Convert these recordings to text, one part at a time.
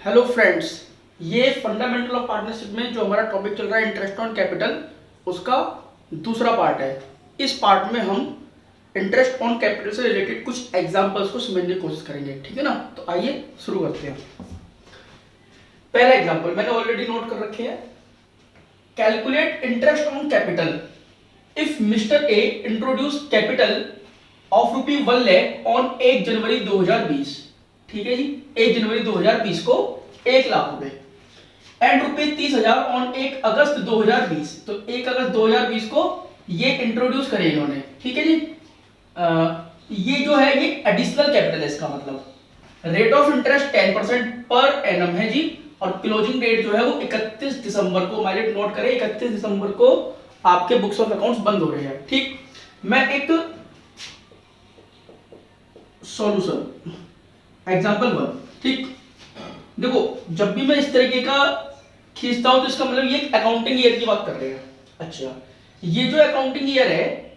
Hello friends, ये fundamental of partnership में जो हमारा टॉपिक चल रहा है इंटरेस्ट ऑन कैपिटल, उसका दूसरा पार्ट है। इस पार्ट में हम इंटरेस्ट ऑन कैपिटल से रिलेटेड कुछ एग्जांपल्स को समझने की कोशिश करेंगे, ठीक है ना। तो आइए शुरू करते हैं। पहला एग्जांपल मैंने ऑलरेडी नोट कर रखे हैं। Calculate interest on capital if mister A introduce capital of ₹1 lakh on 1 जनवरी 2020। ठीक है जी, 1 जनवरी 2020 को 1 लाख रुपए एंड ₹30,000 ऑन 1 अगस्त 2020। तो 1 अगस्त 2020 को ये इंट्रोड्यूस करे इन्होंने, ठीक है जी। ये जो है ये एडिशनल कैपिटल है, इसका मतलब rate of interest 10% per annum है जी। और क्लोजिंग डेट जो है वो 31 दिसंबर को, माइलेट नोट करें, 31 दिसंबर को आपके बुक्स ऑफ अकाउंट्स बंद हो रहे हैं। ठीक, मैं एक सॉल्यूशन एग्जाम्पल 1, ठीक। देखो, जब भी मैं इस तरीके का खींचता हूं तो इसका मतलब ये अकाउंटिंग ईयर की बात कर रहे हैं। अच्छा, ये जो अकाउंटिंग ईयर है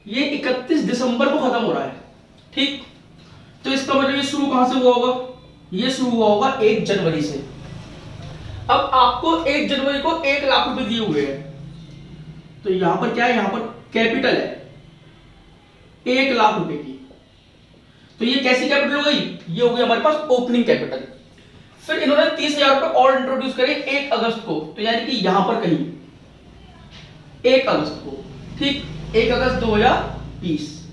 ये 31 दिसंबर को खत्म हो रहा है, ठीक। तो इसका मतलब ये शुरू कहां से हुआ होगा? ये शुरू हुआ होगा 1 जनवरी से। अब आपको 1 जनवरी को 1 लाख रुपए दिए हुए हैं, तो यहां पर क्या है? यहां पर कैपिटल है 1 लाख रुपए की। तो ये कैसी कैपिटल हो गई? ये हो गई हमारे पास ओपनिंग कैपिटल। फिर इन्होंने 30,000 रुपए और इंट्रोड्यूस करे 1 अगस्त को, तो यानी कि यहां पर कहीं 1 अगस्त को, ठीक, 1 अगस्त 2020।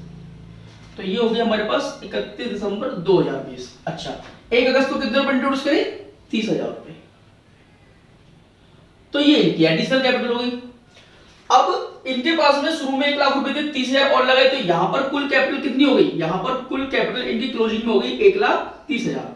तो ये हो गया हमारे पास 31 दिसंबर 2020। अच्छा, 1 अगस्त को कितने रुपए इंट्रोड्यूस करे? 30,000 रुपए। तो ये इनकी एडिशनल कैपिटल हो गई। अब इनके पास में शुरू में 1 लाख रुपए थे, 30,000 और लगाए, तो यहां पर कुल कैपिटल कितनी हो गई? यहां पर कुल कैपिटल इनकी क्लोजिंग में हो गई 1,30,000।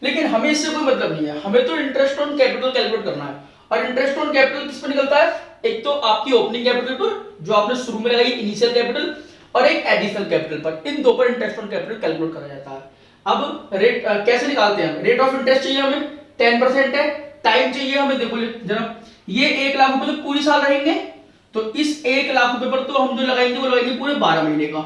लेकिन हमें इससे कोई मतलब नहीं है, हमें तो इंटरेस्ट ऑन कैपिटल कैलकुलेट करना है। और इंटरेस्ट ऑन कैपिटल किस पर निकलता है? एक तो आपकी ओपनिंग कैपिटल पर जो आपने शुरू में लगाई इनिशियल कैपिटल, और एक एडिशनल कैपिटल पर। इन दो पर इंटरेस्ट ऑन कैपिटल कैलकुलेट करा जाता है। अब रेट कैसे निकालते हैं? रेट ऑफ इंटरेस्ट चाहिए हमें, 10% है। टाइम चाहिए हमें, देखो जरा, ये 1 लाख रुपए तो पूरी साल रहेंगे, तो इस 1 लाख रुपए पर तो हम जो लगाएंगे वो लगाएंगे पूरे 12 महीने का।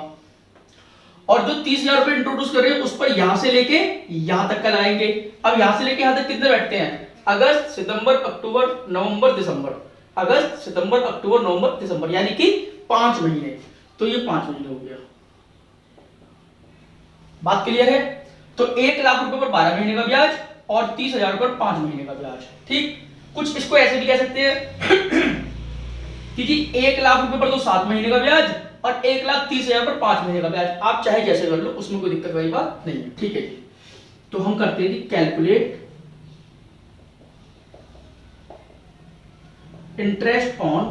और जो 30,000 रुपए इंट्रोड्यूस कर रहे हैं उस पर यहां से लेके यहां तक का लगाएंगे। अब यहां से लेके यहां तक कितने बैठते हैं? अगस्त, सितंबर, अक्टूबर, नवंबर, दिसंबर। अगस्त, सितंबर, अक्टूबर, नवंबर, दिसंबर, यानी कि 5 महीने। तो ये 5 महीने हो गया। बात क्लियर है? तो 1 लाख रुपए पर 12 महीने का ब्याज और 30,000 पर 5 महीने का ब्याज, ठीक। कुछ इसको ऐसे भी कह सकते हैं क्योंकि 1 लाख रुपए पर तो 7 महीने का ब्याज और 1,30,000 पर 5 महीने का ब्याज। आप चाहे जैसे कर लो, उसमें कोई दिक्कत वाली बात नहीं है, ठीक है जी। तो हम करते हैं calculate interest on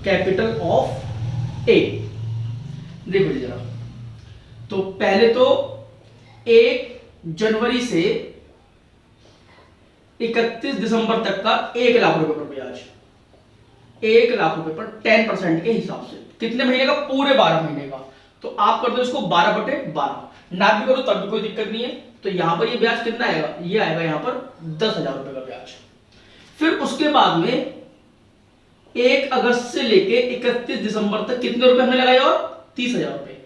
capital of A. देखो जरा, तो पहले तो 1 जनवरी से 31 दिसंबर तक का 1 लाख रुपए पर ब्याज, 1 लाख रुपए पर 10% के हिसाब से कितने महीने का? पूरे 12 महीने का। तो आप कर दो इसको 12/12, ना भी करो तब भी कोई दिक्कत नहीं है। तो यहां पर ये ब्याज कितना आएगा? ये आएगा यहां पर 10,000 रुपए का ब्याज। फिर उसके बाद में 1 अगस्त से लेके 31 दिसंबर तक कितने रुपए हमने लगाए? और 30,000 रुपए।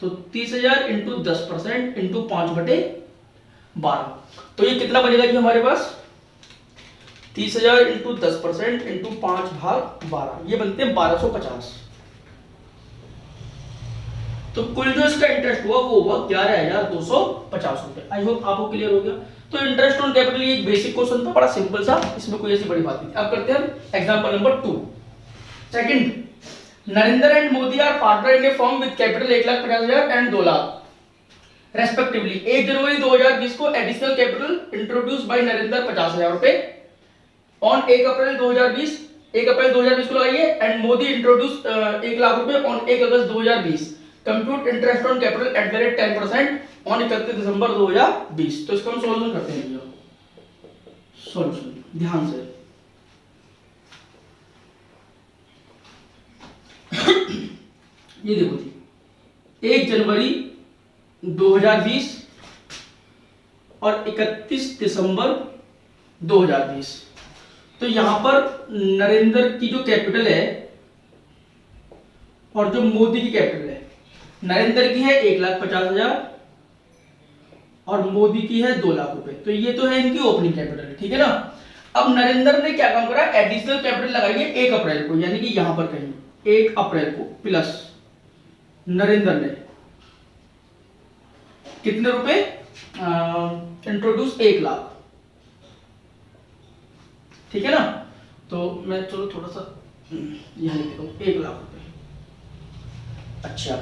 तो 30,000 इंटू 10% इंटू 5/12। तो ये कितना बनेगा जी हमारे पास? 30,000 इंटू 10% इंटू 5/12, ये बनते हैं 1250। तो कुल जो इसका इंटरेस्ट हुआ वो हुआ 11,250 रुपए। आई होप आपको क्लियर हो गया। तो इंटरेस्ट ऑन कैपिटल ये एक बेसिक क्वेश्चन था, बड़ा सिंपल सा, इसमें कोई ऐसी बड़ी बात नहीं। अब करते हैं example number 2। Second, Narendra and Modi are partner in a firm with capital 1,50,000 and 2 lakh respectively. 1 जनवरी 2020 को additional capital introduce by Narendra 50,000 रुपए ऑन 1 अप्रैल 2020, 1 अप्रैल 2020 को लगाइए, एंड मोदी इंट्रोड्यूस 1 लाख रुपए on 1 August 2020। Compute interest on capital at the rate 10% on 31 दिसंबर 2020। तो इसको हम सॉल्यूशन करते हैं। सॉल्यूशन ध्यान से ये देखो जी, 1 जनवरी 2020 और 31 दिसंबर 2020। तो यहां पर नरेंद्र की जो कैपिटल है और जो मोदी की कैपिटल है, नरेंद्र की है 1,50,000 और मोदी की है 2 लाख रुपए। तो ये तो है इनकी ओपनिंग कैपिटल, ठीक है ना। अब नरेंद्र ने क्या काम करा, एडिशनल कैपिटल लगाई है 1 अप्रैल को, यानी कि यहां पर कहीं 1 अप्रैल को, प्लस नरेंद्र ने कितने रुपए इंट्रोड्यूस, 1 लाख, ठीक है ना। तो मैं चलो थोड़ा सा यहां लिख देता हूं, 1 लाख रुपए। अच्छा,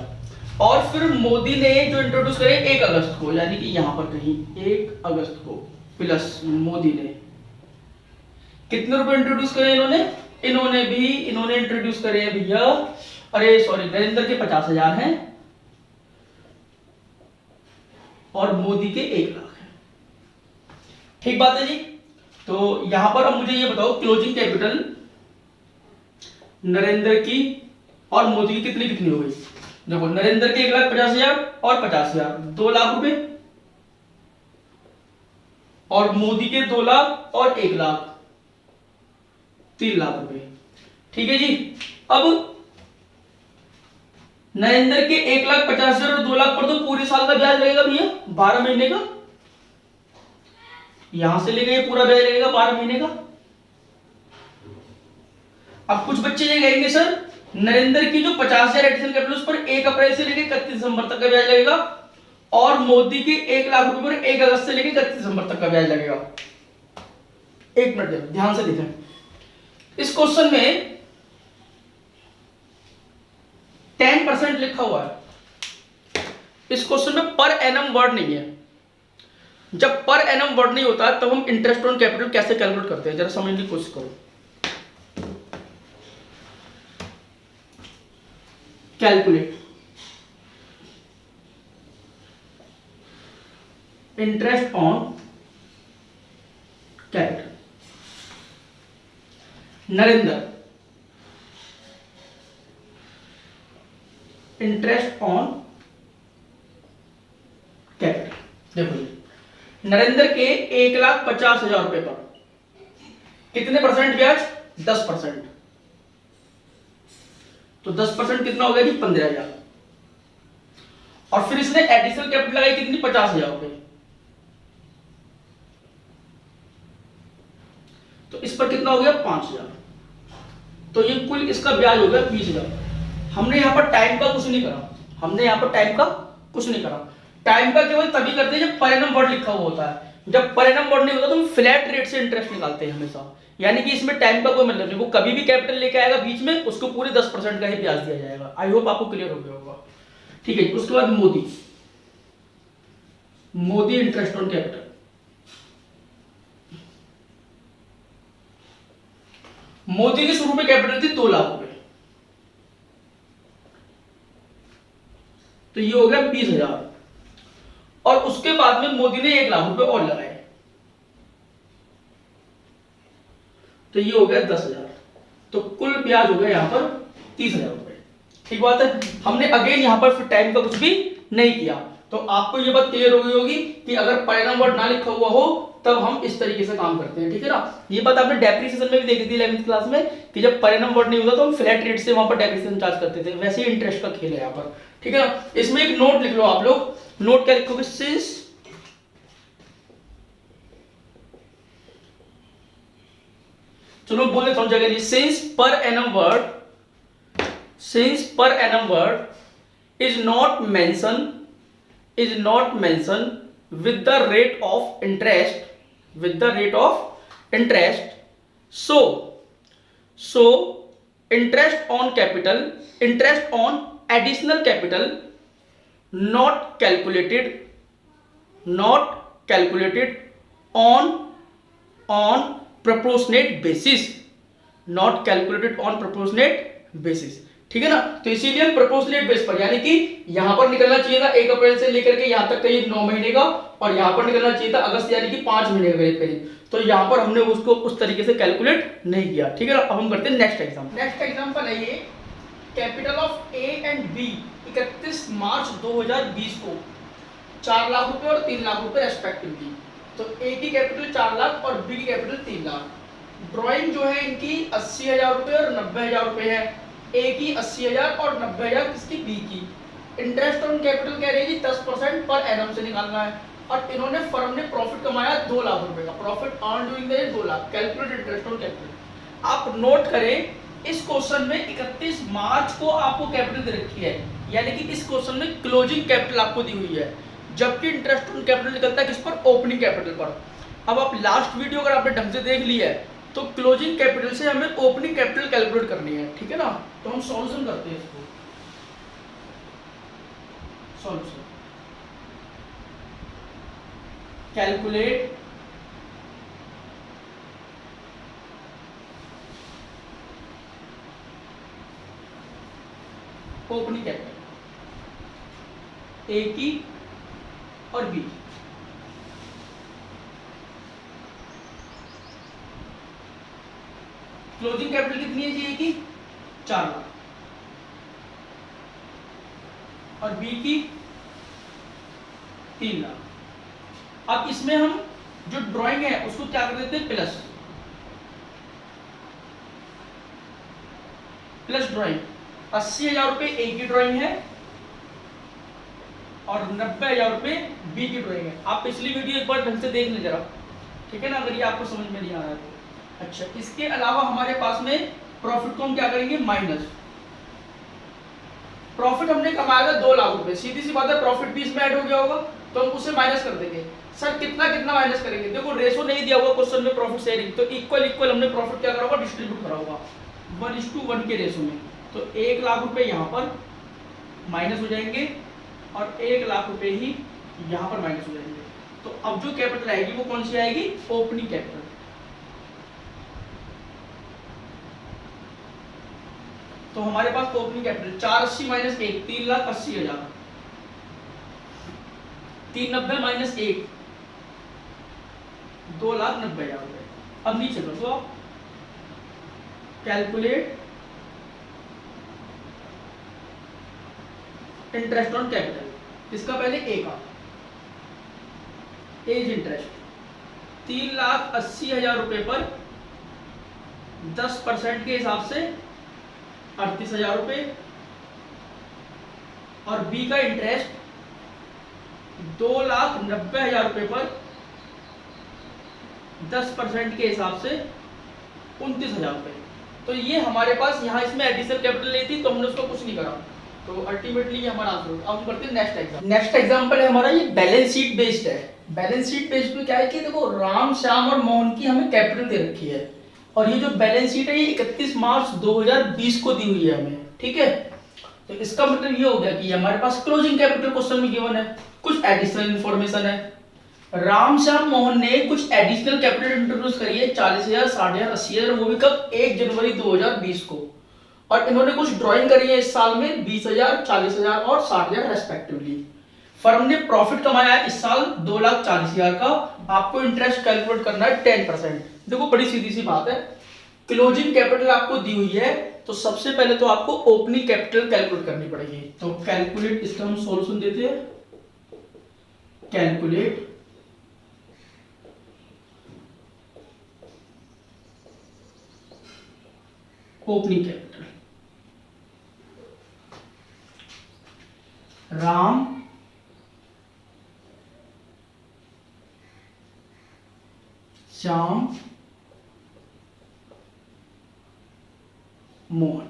और फिर मोदी ने जो इंट्रोड्यूस करे 1 अगस्त को, यानी कि यहां पर कहीं 1 अगस्त को, प्लस मोदी ने कितने रुपए इंट्रोड्यूस करे इन्होंने इंट्रोड्यूस करे हैं भैया, अरे सॉरी, नरेंद्र के 50,000 हैं और मोदी के 1 लाख है, ठीक बात है जी। तो यहां पर अब मुझे ये बताओ, क्लोजिंग कैपिटल नरेंद्र की और मोदी की कितनी कितनी हो गई। देखो, नरेंद्र के 1,50,000 और 50,000, 2 लाख रुपए, और मोदी के 2 लाख और 1 लाख, 3 लाख रुपए, ठीक है जी। अब नरेंद्र के 1,50,000 और 2 लाख पर तो पूरे साल का ब्याज लगेगा भैया, 12 महीने का, यहां से लेके पूरा ब्याज लगेगा 12 महीने का। अब कुछ बच्चे ये कहेंगे सर, नरेंद्र की जो 50,000 एडिशनल कैपिटल उस पर 1 अप्रैल से लेकर 31 दिसंबर तक का ब्याज लगेगा, और मोदी के 1 लाख रुपए पर 1 अगस्त से लेकर 31 दिसंबर तक का ब्याज लगेगा। एक मिनट ध्यान से देखें, इस क्वेश्चन में 10% लिखा हुआ है, इस क्वेश्चन में पर एनम वर्ड नहीं है। जब पर एनम वर्ड नहीं होता तब हम इंटरेस्ट ऑन कैपिटल कैसे कैलकुलेट करते हैं, जरा समझने की कोशिश करो। Calculate interest on capital, Narendra interest on capital. देखो, नरेंद्र के 1,50,000 रुपए पर कितने परसेंट ब्याज, 10%, तो 10% कितना हो गया जी, 15,000, और फिर इसने एडिशनल कैपिटल लगाई कितनी, 50,000 रुपए, तो इस पर कितना हो गया, 5,000, तो ये कुल इसका ब्याज हो गया 20,000। हमने यहां पर टाइम का कुछ नहीं करा, टाइम का केवल तभी करते हैं जब पर एनम वर्ड लिखा हुआ होता है। जब पर एनम वर्ड नहीं होता तो हम फ्लैट रेट से इंटरेस्ट निकालते हैं हमेशा, यानी कि इसमें टाइम का कोई मतलब नहीं, वो कभी भी कैपिटल लेके आएगा बीच में, उसको पूरे 10% का ही ब्याज दिया जाएगा। आई होप आपको क्लियर हो गया होगा, ठीक है। उसके बाद Modi interest on capital, Modi की शुरू में कैपिटल थी 2 लाख रुपए, तो ये हो गया 20,000, और उसके बाद में मोदी ने 1 लाख रुपए और लगाए, तो ये हो गया 10,000, तो कुल ब्याज हो गया यहां पर 30,000 रुपए, ठीक बात है। हमने अगेन यहां पर फिर टाइम का कुछ भी नहीं किया, तो आपको ये बात क्लियर हो गई होगी कि अगर पर एनम वर्ड ना लिखा हुआ हो तब हम इस तरीके से काम करते हैं, ठीक है ना। ये बात आपने डेप्रिसिएशन में भी देखी थी 11th क्लास में, कि जब पर एनम वर्ड नहीं होता तो हम फ्लैट रेट से वहां पर डेप्रिसिएशन चार्ज करते थे, वैसे ही इंटरेस्ट का खेल है यहाँ पर, ठीक है ना। इसमें एक नोट लिख लो आप लोग, नोट क्या लिखोगे, सिंस चलो बोल देता हूं जगह, since per annum word is not mention with the rate of interest, so interest on additional capital not calculated on proportionate basis, ठीक है ना। तो इसीलिए हम प्रोपोर्शनेट बेस पर, यानी कि यहां पर निकलना चाहिए था 1 अप्रैल से लेकर के यहां तक का ये 9 महीने का, और यहां पर निकलना चाहिए था अगस्त, यानी कि 5 महीने का करीब, तो यहां पर हमने उसको उस तरीके से कैलकुलेट नहीं किया, ठीक है ना। अब हम करते हैं नेक्स्ट एग्जांपल है ये, capital of A and B 31 March 2020 को 4 लाख रुपए और 3 लाख रुपए रेस्पेक्टिवली, तो ए की कैपिटल 4 लाख और बी की कैपिटल 3 लाख। ड्रॉइंग जो है इनकी 80,000 रुपए और 90,000 रुपए है, ए की 80,000 और 90,000 किसकी, बी की। इंटरेस्ट ऑन कैपिटल कह रही है 10% पर एनम से निकालना है, और इन्होंने फर्म ने प्रॉफिट कमाया 2 लाख रुपए का, profit earn during the year 2 lakh, calculate interest on capital. आप नोट करें इस क्वेश्चन में 31 मार्च को आपको कैपिटल दे रखी है, यानी कि इस क्वेश्चन में क्लोजिंग कैपिटल आपको दी हुई है, जबकि इंटरेस्ट ऑन कैपिटल निकलता है किस पर, ओपनिंग कैपिटल पर। अब आप लास्ट वीडियो अगर आपने ढंग से देख लिया है तो क्लोजिंग कैपिटल से हमें ओपनिंग कैपिटल कैलकुलेट करनी है, ठीक है ना। तो हम सॉल्यूशन करते हैं इसको, solution calculate opening capital A की और बी की। क्लोजिंग कैपिटल कितनी है जी, ए की 4 लाख और बी की 3 लाख। अब इसमें हम जो ड्राइंग है उसको क्या कर देते हैं, प्लस ड्राइंग। 80,000 रुपए ए की ड्राइंग है और 90,000 रुपए बी की ड्राइंग है। आप पिछली वीडियो एक बार ढंग से देख लें जरा, ठीक है ना, अगर ये आपको समझ में नहीं आ रहा है तो। अच्छा, इसके अलावा हमारे पास में प्रॉफिट को हम क्या करेंगे, माइनस। प्रॉफिट हमने कमाया था 2 लाख रुपए, सीधी सी बात है प्रॉफिट भी इसमें ऐड हो गया होगा तो हम उसे माइनस कर देंगे। सर कितना कितना माइनस करेंगे, देखो रेशो नहीं दिया हुआ क्वेश्चन में प्रॉफिट शेयरिंग, तो इक्वल इक्वल हमने प्रॉफिट क्या करा होगा, डिस्ट्रीब्यूट करा होगा 1:1 के रेशो में। तो 1 लाख रुपए यहाँ पर माइनस हो जाएंगे और 1 लाख रुपए ही यहाँ पर माइनस हो जाएंगे। तो अब जो कैपिटल आएगी वो कौन सी आएगी, ओपनिंग कैपिटल। तो हमारे पास ओपनिंग कैपिटल 480 माइनस 1 3,80,000, 390 माइनस 1 2,90,000 रुपए। अब नीचे लो तो आप कैलकुलेट इंटरेस्ट ऑन कैपिटल। इसका पहले ए का एज इंटरेस्ट 3,80,000 रुपए पर 10% के हिसाब से 38,000 रुपए, और बी का इंटरेस्ट 2,90,000 रुपए पर 10% के हिसाब से 29,000 रुपए। तो ये हमारे पास यहाँ इसमें एडिशनल कैपिटल नहीं थी तो हमने उसको कुछ नहीं करा, तो अल्टीमेटली ये हमारा आंसर होगा। अब हम करते हैं नेक्स्ट एग्जाम। नेक्स्ट एग्जांपल है हमारा, ये बैलेंस शीट बेस्ड है। बैलेंस शीट बेस्ड में क्या है कि देखो राम, श्याम और मोहन की हमें कैपिटल दे रखी है, और ये जो बैलेंस शीट है ये 31 मार्च 2020 को दी हुई है हमें, ठीक है। तो इसका मतलब ये हो गया कि हमारे पास क्लोजिंग कैपिटल क्वेश्चन में गिवन है, कुछ एडिशनल इंफॉर्मेशन है। राम, श्याम, मोहन ने कुछ एडिशनल कैपिटल इंट्रोड्यूस करी है 40,000, 60,000, 80,000, वो भी कब, 1 जनवरी 2020 को। और इन्होंने कुछ ड्राइंग करी है इस साल में 20,000, 40,000 और 60,000 रेस्पेक्टिवली। फर्म ने प्रॉफिट कमाया है इस साल 2,40,000 का। आपको इंटरेस्ट कैलकुलेट करना है 10%। देखो बड़ी सीधी सी बात है, क्लोजिंग कैपिटल आपको दी हुई है तो सबसे पहले तो आपको ओपनिंग कैपिटल कैलकुलेट करनी पड़ेगी। तो कैलकुलेट, इसका हम सॉल्यूशन देते हैं, calculate opening capital. Ram, Shyam, Mohan.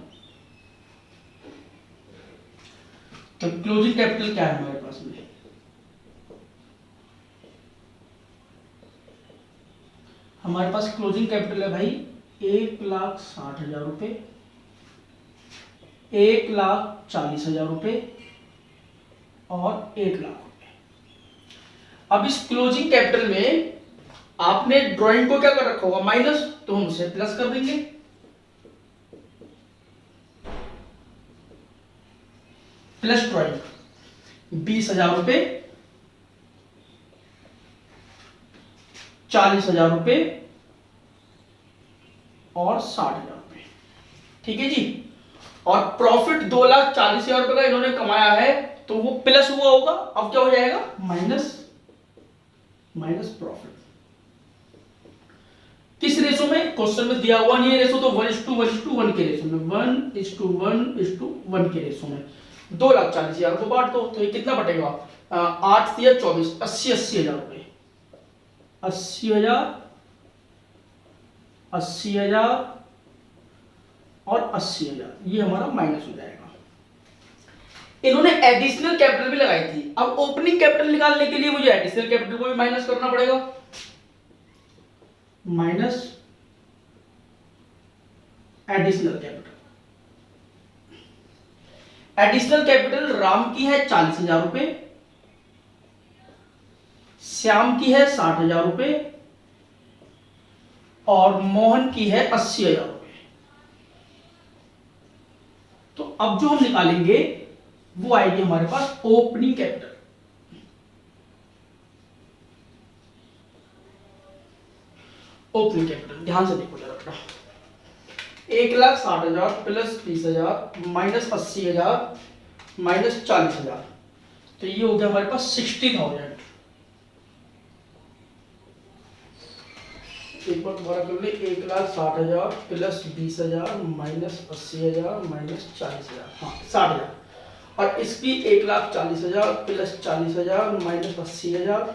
तो क्लोजिंग कैपिटल क्या है हमारे पास में, हमारे पास क्लोजिंग कैपिटल है भाई 1,60,000 रुपए, 1,40,000 रुपए और 1 लाख रुपए। अब इस क्लोजिंग कैपिटल में आपने ड्राइंग को क्या कर रखा होगा, माइनस, तो हम उसे प्लस कर देंगे। प्लस ड्राइंग 20,000 रुपए, 40,000 रुपए और 60,000 रुपए, ठीक है जी। और प्रॉफिट 2,40,000 रुपए का इन्होंने कमाया है तो वो प्लस हुआ होगा, अब क्या हो जाएगा, माइनस प्रॉफिट। किस रेशो में, क्वेश्चन में दिया हुआ नहीं है रेशो, तो 1:1 के रेशो में, 1:1 के रेशो में 2,40,000 को बांट दो तो ये कितना बटेगा, 8 या 24, 80,000 रुपये, 80,000, 80,000 और 80,000, ये हमारा माइनस हो जाएगा। इन्होंने एडिशनल कैपिटल भी लगाई थी। अब ओपनिंग कैपिटल निकालने के लिए मुझे एडिशनल कैपिटल को भी माइनस करना पड़ेगा, minus additional capital. Additional capital Ram की है 40,000 रुपए, श्याम की है 60,000 रुपए और मोहन की है 80,000 रुपए। तो अब जो हम निकालेंगे वो आएगी हमारे पास ओपनिंग कैपिटल। ओपनिंग कैपिटल ध्यान से देखो जरा बेटा, 1,60,000 प्लस 20,000 माइनस 80,000 माइनस 40,000, तो ये हो गया हमारे पास 60,000। एक बार दोबारा कर ले, 1,60,000 प्लस 20,000 माइनस 80,000 माइनस 40,000, हाँ 60,000। और इसकी 1,40,000 प्लस 40,000 माइनस 80,000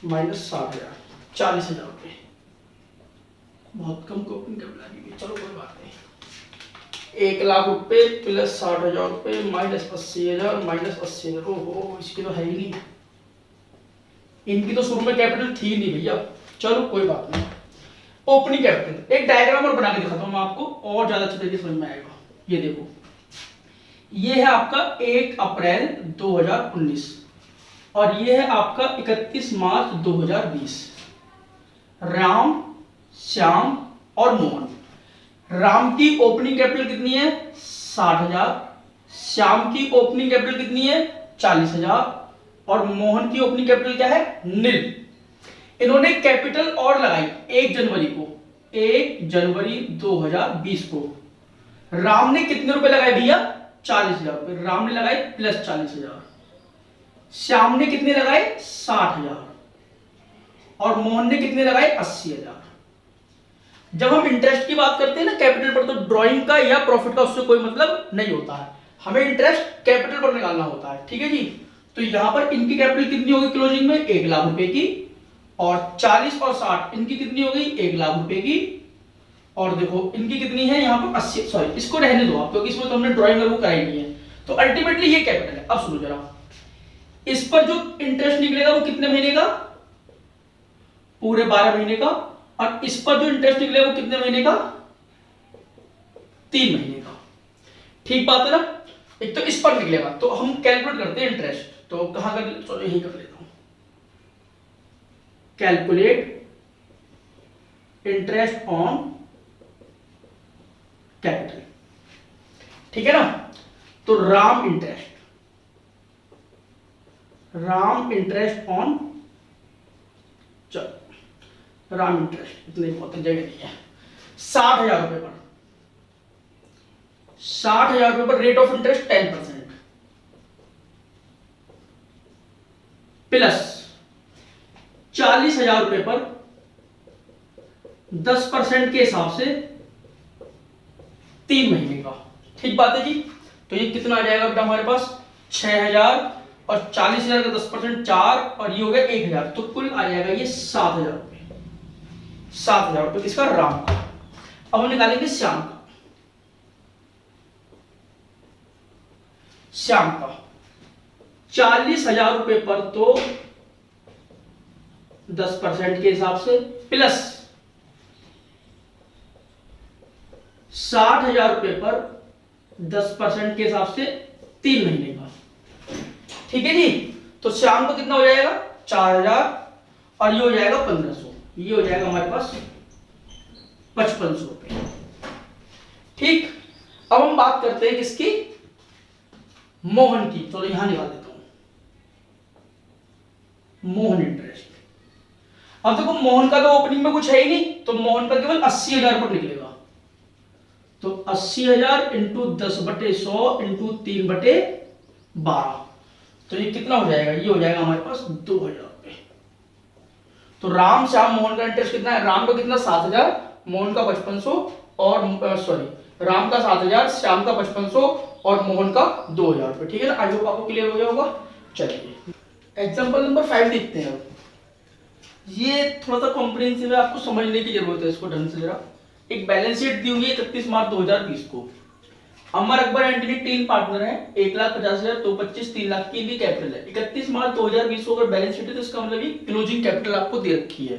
माइनस 60,000, 40,000 रुपये। बहुत कम कॉपिंग कैपिटल आएगी, चलो कोई बात नहीं। 1,00,000 रुपये प्लस 60,000 रुपये माइनस 80,000 माइनस 80,000, ओहो इसकी तो है ही नहीं, इनकी तो शुरू में कैपिटल थी नहीं भैया। चलो कोई बात नहीं। ओपनिंग कैपिटल एक डायग्राम और बना के दिखाता हूं मैं आपको, और ज्यादा अच्छे तरीके समझ में आएगा। ये देखो, ये है आपका 1 अप्रैल 2019 और ये है आपका 31 मार्च 2020। राम, श्याम और मोहन। राम की ओपनिंग कैपिटल कितनी है 60,000, श्याम की ओपनिंग कैपिटल कितनी है 40,000 और मोहन की ओपनिंग कैपिटल क्या है निल। इन्होंने कैपिटल और लगाई 1 जनवरी को, 1 जनवरी 2020 को। राम ने कितने रुपए लगाए भैया 40,000 रुपए, राम ने लगाए प्लस 40,000। श्याम ने कितने लगाए 60,000 और मोहन ने कितने लगाए 80,000। जब हम इंटरेस्ट की बात करते हैं ना कैपिटल पर, तो ड्राइंग का या प्रॉफिट का उससे कोई मतलब नहीं होता है, हमें इंटरेस्ट कैपिटल पर निकालना होता है, ठीक है जी। तो यहां पर इनकी कैपिटल कितनी होगी क्लोजिंग में 1,00,000 रुपए की, और 40 और 60 इनकी कितनी हो गई 1,00,000 रुपए की, और देखो इनकी कितनी है यहाँ पर 80, सॉरी इसको रहने दो आप क्योंकि इसमें तो हमने ड्राइंग वो कराई नहीं है। तो अल्टीमेटली ये कैपिटल है। अब सुनो जरा, इस पर जो इंटरेस्ट निकलेगा वो कितने महीने का पूरे 12 महीने का, और इस पर जो इंटरेस्ट निकलेगा वो कितने महीने का 3 महीने का। ठीक बात है ना। एक तो इस पर निकलेगा, तो हम कैलकुलेट करते हैं इंटरेस्ट, तो कहां कर, चलो यही कर लेता हूं, कैलकुलेट इंटरेस्ट ऑन कैपिटल, ठीक है ना। तो राम इंटरेस्ट ऑन, चलो राम इंटरेस्ट इतनी बहुत जगह नहीं है, 60,000 रुपए पर, 60,000 रुपए पर रेट ऑफ इंटरेस्ट 10% प्लस 40,000 रुपए पर 10% के हिसाब से 3 महीने का। ठीक बात है जी। तो ये कितना आ जाएगा बेटा हमारे पास 6,000 और 40,000 का 10% 4 और ये हो गया 1,000, तो कुल आ जाएगा ये 7,000 रुपए। 7,000 रुपए किसका राम का। अब हम निकालेंगे श्याम का। श्याम का 40,000 रुपए पर तो 10% के हिसाब से प्लस 60,000 रुपए पर 10% के हिसाब से 3 महीने का। ठीक है जी। तो श्याम को कितना हो जाएगा 4,000 और ये हो जाएगा 1,500, ये हो जाएगा हमारे पास 5,500 रुपए। ठीक। अब हम बात करते हैं किसकी, मोहन की। चलो यहां निकाल देता हूं मोहन इंटरेस्ट। अब देखो मोहन का तो ओपनिंग में कुछ है ही नहीं, तो मोहन का केवल 80,000 पर निकलेगा। तो 80,000 इंटू 10/100 इंटू 3/12, तो ये कितना हो जाएगा, ये हो जाएगा हमारे पास 2,000 रुपए। तो राम श्याम मोहन का इंटरेस्ट कितना है, राम का कितना 7,000, मोहन का 5,500 और सॉरी राम का 7,000, श्याम का 5,500 और मोहन का 2,000 रुपए। ठीक है ना। आई होप आपको क्लियर हो गया होगा। चलिए एग्जाम्पल नंबर 5 देखते हैं। अब ये थोड़ा सा कॉम्प्रिहेंसिव है, आपको समझने की जरूरत है इसको ढंग से जरा। एक बैलेंस शीट दी हुई है 31 मार्च 2020 को। अमर अकबर एंटनी 3 पार्टनर हैं, 1,50,000 तो 25 3 लाख की इनकी कैपिटल है। 31 मार्च 2020 को अगर बैलेंस शीट है तो इसका मतलब ये क्लोजिंग कैपिटल आपको दे रखी है।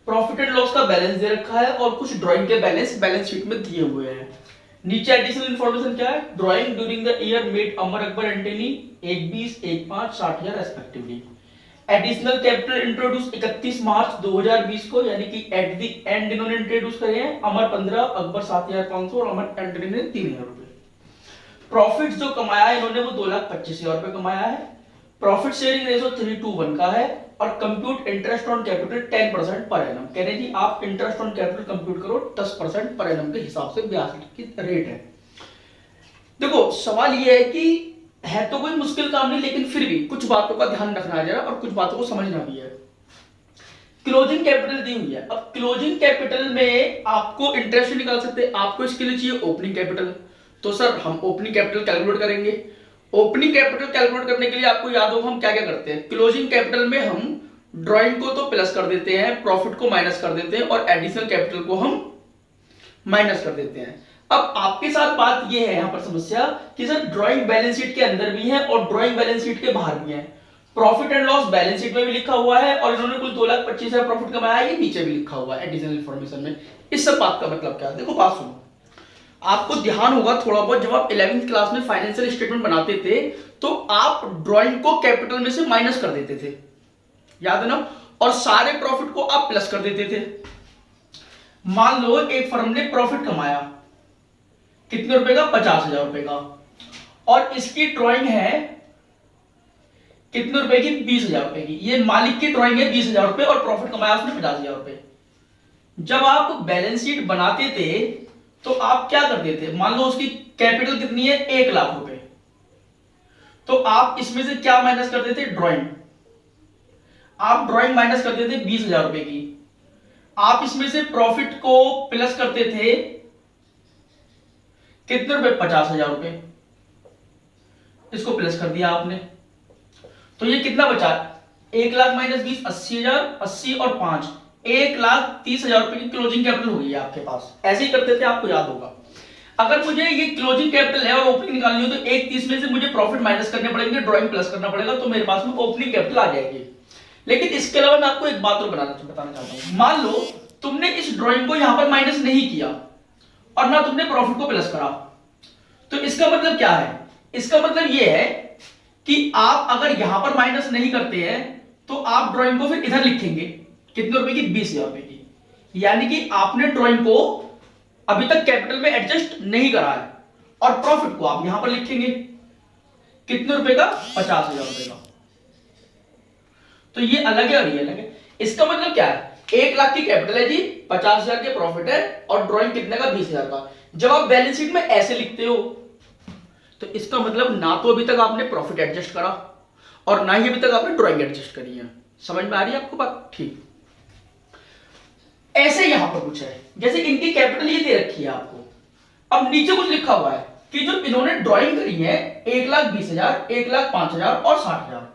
प्रॉफिट एंड लॉस का बैलेंस दे रखा है और कुछ ड्राइंग के बैलेंस शीट में दिए हुए हैं। नीचे एडिशनल इंफॉर्मेशन क्या है, drawing during the year made Amar Akbar Antony 1/20 1/5 60,000 respectively. Additional capital introduce 31 March 2020 को, यानी कि एट द एंड इन्होंने इंट्रोड्यूस करे हैं। अमर 15, अकबर 7,500 और अमर एंटनी ने 3,000 रुपए। प्रॉफिट जो कमाया है इन्होंने वो 2,25,000 रुपए कमाया है। प्रॉफिट शेयरिंग रेशो 3:1 का है और compute interest on capital 10% per annum. कह रहे जी आप इंटरेस्ट ऑन कैपिटल कंप्यूट करो 10% पर एनम के हिसाब से ब्याज की रेट है। देखो सवाल ये है कि है तो कोई मुश्किल काम नहीं, लेकिन फिर भी कुछ बातों का ध्यान रखना है जरा और कुछ बातों को समझना भी है। क्लोजिंग कैपिटल दी हुई है। अब क्लोजिंग कैपिटल में आपको इंटरेस्ट निकाल सकते हैं, आपको इसके लिए चाहिए ओपनिंग कैपिटल। तो सर हम ओपनिंग कैपिटल कैलकुलेट करेंगे। ओपनिंग कैपिटल कैलकुलेट करने के लिए आपको याद होगा हम क्या क्या करते हैं। क्लोजिंग कैपिटल में हम ड्राइंग को तो प्लस कर देते हैं, प्रॉफिट को माइनस कर देते हैं और एडिशनल कैपिटल को हम माइनस कर देते हैं। अब आपके साथ बात यह है यहां पर समस्या कि सर ड्राइंग बैलेंस शीट के अंदर भी है और ड्राइंग बैलेंस शीट के बाहर भी है। Profit and loss balance sheet में भी लिखा हुआ है और इन्होंने कुल 2,25,000 प्रॉफिट कमाया है, ये नीचे भी लिखा हुआ है एडिशनल इंफॉर्मेशन में। इस सब बात का मतलब क्या है, देखो बात सुनो। आपको ध्यान होगा थोड़ा बहुत, जब आप 11वीं क्लास में फाइनेंशियल स्टेटमेंट बनाते थे तो आप ड्राइंग को कैपिटल में से माइनस कर देते थे, याद है ना, और सारे प्रॉफिट को आप प्लस कर देते थे। मान लो एक फर्म ने प्रॉफिट कमाया कितने रुपए का, 50,000 रुपए का, और इसकी ड्राइंग है कितने रुपए की, 20,000 रुपए की। ये मालिक की ड्राइंग है 20,000 रुपए और प्रॉफिट कमाया उसने 50,000 रुपए। जब आप बैलेंस शीट बनाते थे तो आप क्या करते थे, मान लो उसकी कैपिटल कितनी है, 1,00,000 रुपए, तो आप इसमें से क्या माइनस करते थे, ड्राइंग। आप ड्राइंग माइनस करते थे 20,000 रुपए की। आप इसमें से प्रॉफिट को प्लस करते थे कितने रुपए, 50,000 रुपए। इसको प्लस कर दिया आपने तो ये कितना बचा, 1,00,000 माइनस 20 80,000, 80 और 5 1,30,000 रुपए की क्लोजिंग कैपिटल हो गई है आपके पास। ऐसे ही करते थे, आपको याद होगा। अगर मुझे ये क्लोजिंग कैपिटल है और ओपनिंग निकालनी हो तो 1,30 में से मुझे प्रॉफिट माइनस करने पड़ेंगे, ड्राइंग प्लस करना पड़ेगा, तो मेरे पास में ओपनिंग कैपिटल आ जाएगी। लेकिन इसके अलावा मैं आपको एक बात और बताना चाहता हूं। मान लो तुमने इस ड्राइंग को यहां पर माइनस नहीं किया और ना तुमने प्रॉफिट को प्लस करा, तो इसका मतलब क्या है, इसका मतलब यह है कि आप अगर यहां पर माइनस नहीं करते हैं तो आप ड्राइंग को फिर इधर लिखेंगे कितने रुपए की, 20,000 रुपए की। यानी कि आपने ड्राइंग को अभी तक कैपिटल में एडजस्ट नहीं करा है और प्रॉफिट को आप यहां पर लिखेंगे कितने रुपए का, 50,000 रुपए का। तो ये अलग है और ये अलग है। इसका मतलब क्या है, 1,00,000 की कैपिटल है जी, 50,000 के प्रॉफिट है और ड्राइंग कितने का, 20,000 का। जब आप बैलेंस शीट में ऐसे लिखते हो तो इसका मतलब ना तो अभी तक आपने प्रॉफिट एडजस्ट करा और ना ही अभी तक आपने ड्राइंग एडजस्ट करी है। समझ में आ रही है आपको बात, ठीक। ऐसे यहां पर कुछ है, जैसे इनकी कैपिटल ये दे रखी है आपको, अब नीचे कुछ लिखा हुआ है कि जो इन्होंने ड्राइंग करी है 1,20,000, 1,05,000 और 60,000।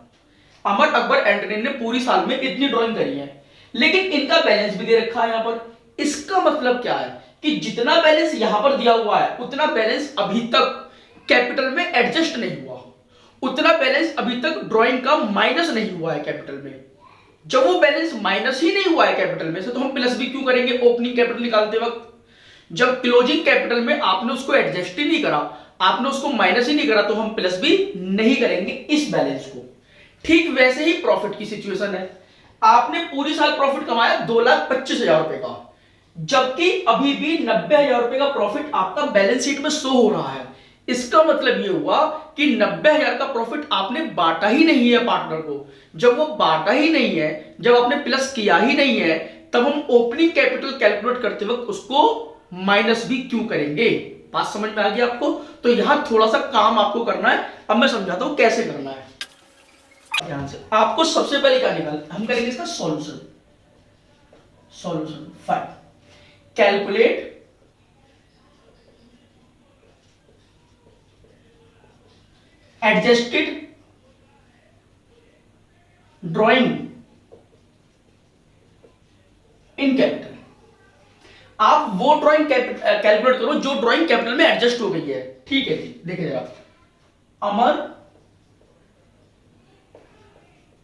अमर अकबर एंटनी ने पूरी साल में इतनी ड्राइंग करी है, लेकिन इनका बैलेंस भी दे रखा है यहां पर। इसका मतलब क्या है कि जितना बैलेंस यहां पर दिया हुआ है उतना बैलेंस अभी तक कैपिटल में एडजस्ट नहीं हुआ, उतना बैलेंस अभी तक ड्राइंग का माइनस नहीं हुआ है कैपिटल में। जब वो बैलेंस माइनस ही नहीं हुआ है कैपिटल में से तो हम प्लस भी क्यों करेंगे ओपनिंग कैपिटल निकालते वक्त। जब क्लोजिंग कैपिटल में आपने उसको एडजस्ट ही नहीं करा, आपने उसको माइनस ही नहीं करा, तो हम प्लस भी नहीं करेंगे इस बैलेंस को। ठीक वैसे ही प्रॉफिट की सिचुएशन है। आपने पूरी साल प्रॉफिट कमाया 2,25,000 रुपए का, जबकि अभी भी 90,000 रुपए का प्रॉफिट आपका बैलेंस शीट में शो हो रहा है। इसका मतलब यह हुआ कि 90,000 का प्रॉफिट आपने बांटा ही नहीं है पार्टनर को। जब वो बांटा ही नहीं है, जब आपने प्लस किया ही नहीं है, तब हम ओपनिंग कैपिटल कैलकुलेट करते वक्त उसको माइनस भी क्यों करेंगे। बात समझ में आ गई आपको। तो यहां थोड़ा सा काम आपको करना है, अब मैं समझाता हूं कैसे करना है। ध्यान से, आपको सबसे पहले क्या निकाल, हम करेंगे इसका solution. Solution 5, calculate adjusted drawing in capital. आप वो ड्रॉइंग कैलकुलेट करो जो ड्रॉइंग कैपिटल में एडजस्ट हो गई है। ठीक है जी, देखिए जरा, अमर,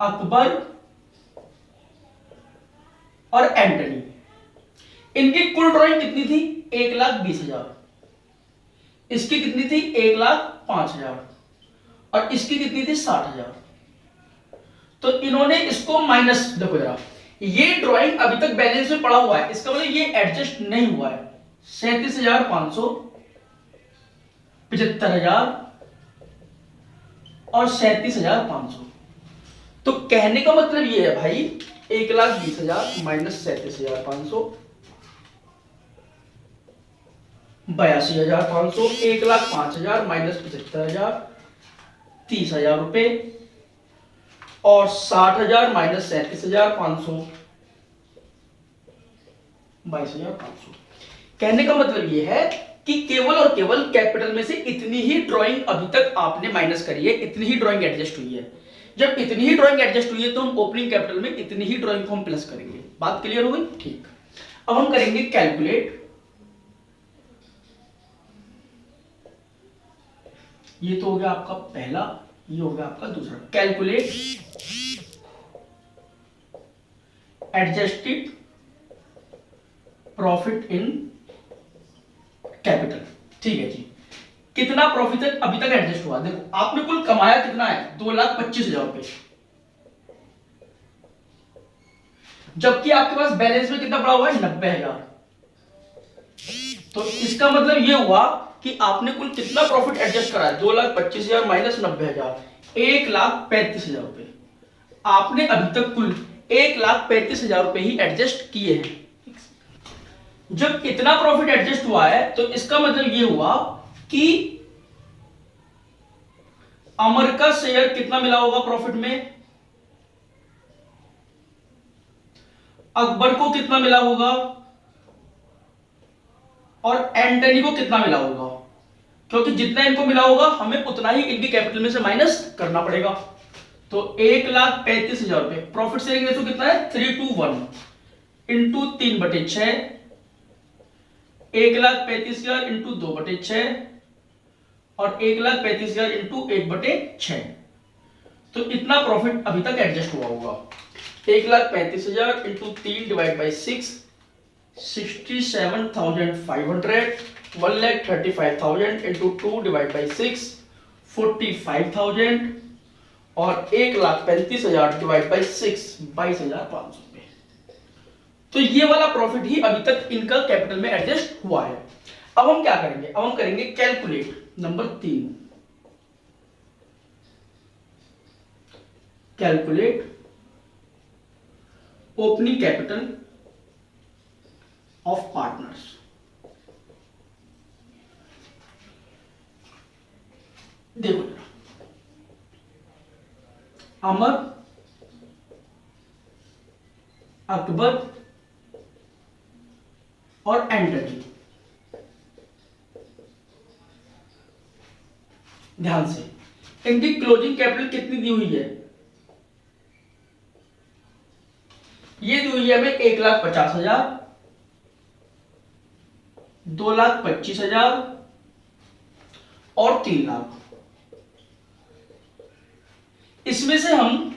अकबर और एंटनी, इनकी कुल ड्राइंग कितनी थी? 1,20,000। इसकी कितनी थी? 1,05,000। और इसकी कितनी थी? 60,000। तो इन्होंने इसको माइनस, देखो जरा, ये ड्राइंग अभी तक बैलेंस में पड़ा हुआ है, इसका मतलब ये एडजस्ट नहीं हुआ है। 37,500, 75,000 और 37,500। तो कहने का मतलब ये है भाई, 1,20,000 माइनस 37,500, 82,500, 1,05,000 माइनस 75,000, 30,000 रुपए, और 60,000 माइनस 37,500, 22,500। कहने का मतलब यह है कि केवल और केवल कैपिटल में से इतनी ही ड्राइंग अभी तक आपने माइनस करी है, इतनी ही ड्राइंग एडजस्ट हुई है। जब इतनी ही ड्राइंग एडजस्ट हुई है तो हम ओपनिंग कैपिटल में इतनी ही ड्राइंग को हम प्लस करेंगे। बात क्लियर हो गई? ठीक। अब हम करेंगे कैलकुलेट, ये तो हो गया आपका पहला, ये हो गया आपका दूसरा। Calculate adjusted profit in capital. ठीक है जी, कितना प्रॉफिट अभी तक एडजस्ट हुआ? देखो आपने कुल कमाया कितना है? 2,25,000 रुपए, जबकि आपके पास बैलेंस में कितना पड़ा हुआ है? 90,000। तो इसका मतलब यह हुआ कि आपने कुल कितना प्रॉफिट एडजस्ट करा है? 2,25,000 माइनस 90,000, 1,35,000 रुपए। आपने अभी तक कुल 1,35,000 रुपए ही एडजस्ट किए हैं। जब इतना प्रॉफिट एडजस्ट हुआ है तो इसका मतलब यह हुआ कि अमर का शेयर कितना मिला होगा प्रॉफिट में, अकबर को कितना मिला होगा, और एंटनी को कितना मिला होगा। क्योंकि जितना इनको मिला होगा हमें उतना ही इनके कैपिटल में से माइनस करना पड़ेगा। तो 1,35,000 रुपए, प्रॉफिट शेयरिंग रेशो कितना है? 3:1 इंटू 3/6, 1,35,000 इंटू 2/6, और 1,35,000 इंटू 1/6। तो इतना प्रॉफिट अभी तक एडजस्ट हुआ होगा। 1,35,000 इंटू 3/6, 67,500, 1,35,000 इंटू 2/6, 45,000, और 1,35,000 डिवाइड बाई 6, 22,500 रुपए। तो ये वाला प्रॉफिट ही अभी तक इनका कैपिटल में एडजस्ट हुआ है। अब हम क्या करेंगे? अब हम करेंगे calculate number 3, calculate opening capital of partners. देखो जरा, अमर, अकबर और एंटनी, ध्यान से, इनकी क्लोजिंग कैपिटल कितनी दी हुई है? ये दी हुई है हमें 1,50,000, 2,25,000 और 3,00,000। इसमें से हम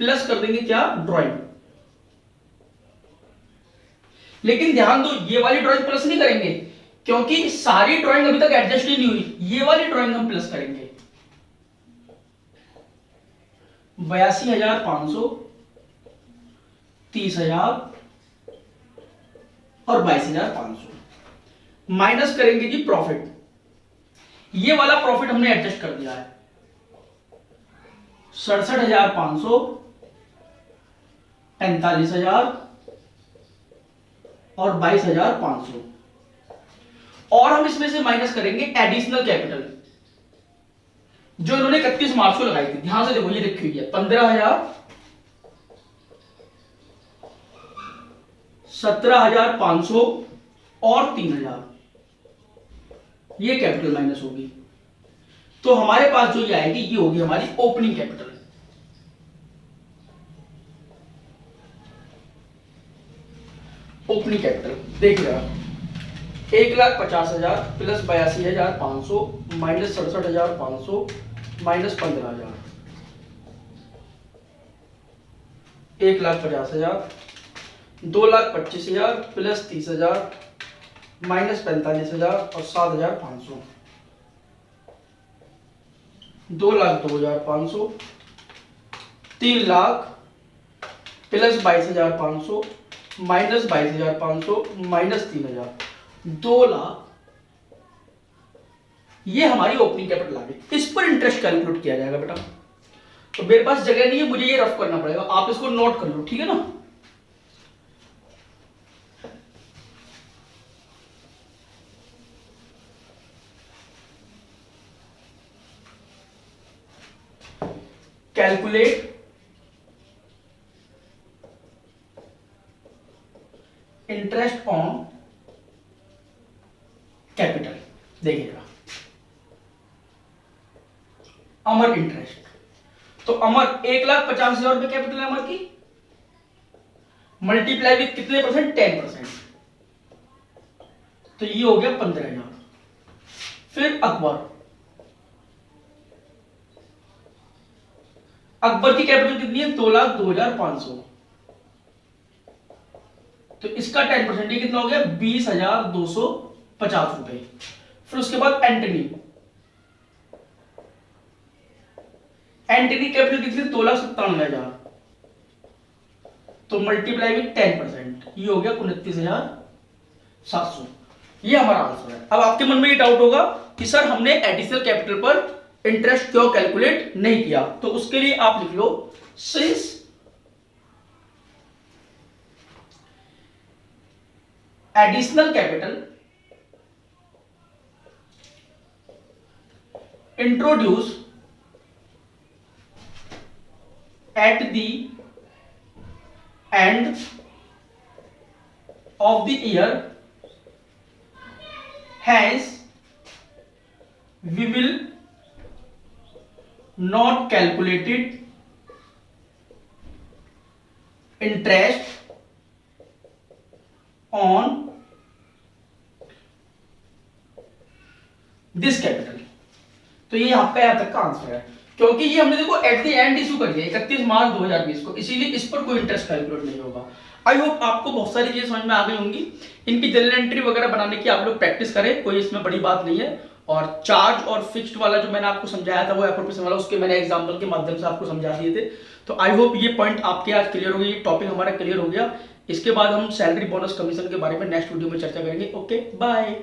प्लस कर देंगे क्या? ड्राइंग। लेकिन ध्यान दो, ये वाली ड्राइंग प्लस नहीं करेंगे क्योंकि सारी ड्राइंग अभी तक एडजस्ट ही नहीं हुई। ये वाली ड्राइंग हम प्लस करेंगे। 82,500, 30,000 और 22,500 माइनस करेंगे जी प्रॉफिट। ये वाला प्रॉफिट हमने एडजस्ट कर दिया है। 67,500, 45,000 और 22,500, और हम इसमें से माइनस करेंगे एडिशनल कैपिटल जो इन्होंने 31 मार्च को लगाई थी। ध्यान से देखो, ये लिखी हुई है 15,000, 17,500 और 3,000। ये कैपिटल माइनस होगी, तो हमारे पास जो ये आएगी ये होगी हमारी ओपनिंग कैपिटल। ओपनिंग कैपिटल देखिए आप, 1,50,000 plus 82,500 minus 67,500 minus 15,000, 1,50,000, 2,25,000 plus 30,000 minus 45,000 और 7,500, 2,02,500, 3,00,000 प्लस 22,500 माइनस 22,500 माइनस 3,000, 2,00,000। ये हमारी ओपनिंग कैपिटल आ गई। इस पर इंटरेस्ट कैलकुलेट किया जाएगा बेटा। तो मेरे पास जगह नहीं है, मुझे ये रफ करना पड़ेगा, आप इसको नोट कर लो, ठीक है ना। Calculate interest on capital. देखिएगा अमर इंटरेस्ट, तो अमर 1,50,000 रुपए कैपिटल है अमर की, मल्टीप्लाई विथ कितने परसेंट, 10%, तो ये हो गया 15,000। फिर अकबर, अकबर की कैपिटल कितनी है, 2,02,500, तो इसका 10% ये कितना हो गया, 20,250 रुपए। फिर उसके बाद एंटनी, एंटनी कैपिटल कितनी, 2,97,000, तो मल्टीप्लाई विथ 10%, ये हो गया 29,700। ये हमारा आंसर है। अब आपके मन में ये डाउट होगा कि सर हमने एडिशनल कैपिटल पर इंटरेस्ट क्यों कैलकुलेट नहीं किया, तो उसके लिए आप लिख लो, since additional capital introduce at the end of the year, hence we will not calculated interest on this capital। तो ये आपका यहां तक का आंसर है, क्योंकि ये हमने देखो एट द एंड इशू कर दिया 31 मार्च 2020 को, इसीलिए इस पर कोई इंटरेस्ट कैलकुलेट नहीं होगा। आई होप आपको बहुत सारी चीजें समझ में आ गई होंगी। इनकी जनरल एंट्री वगैरह बनाने की आप लोग प्रैक्टिस करें, कोई इसमें बड़ी बात नहीं है। और चार्ज और फिक्स्ड वाला जो मैंने आपको समझाया था वो एप्रोप्रिएशन वाला, उसके मैंने एग्जांपल के माध्यम से आपको समझा दिए थे। तो आई होप ये पॉइंट आपके आज क्लियर हो गया, ये टॉपिक हमारा क्लियर हो गया। इसके बाद हम सैलरी बोनस कमीशन के बारे में नेक्स्ट वीडियो में चर्चा करेंगे। Okay bye.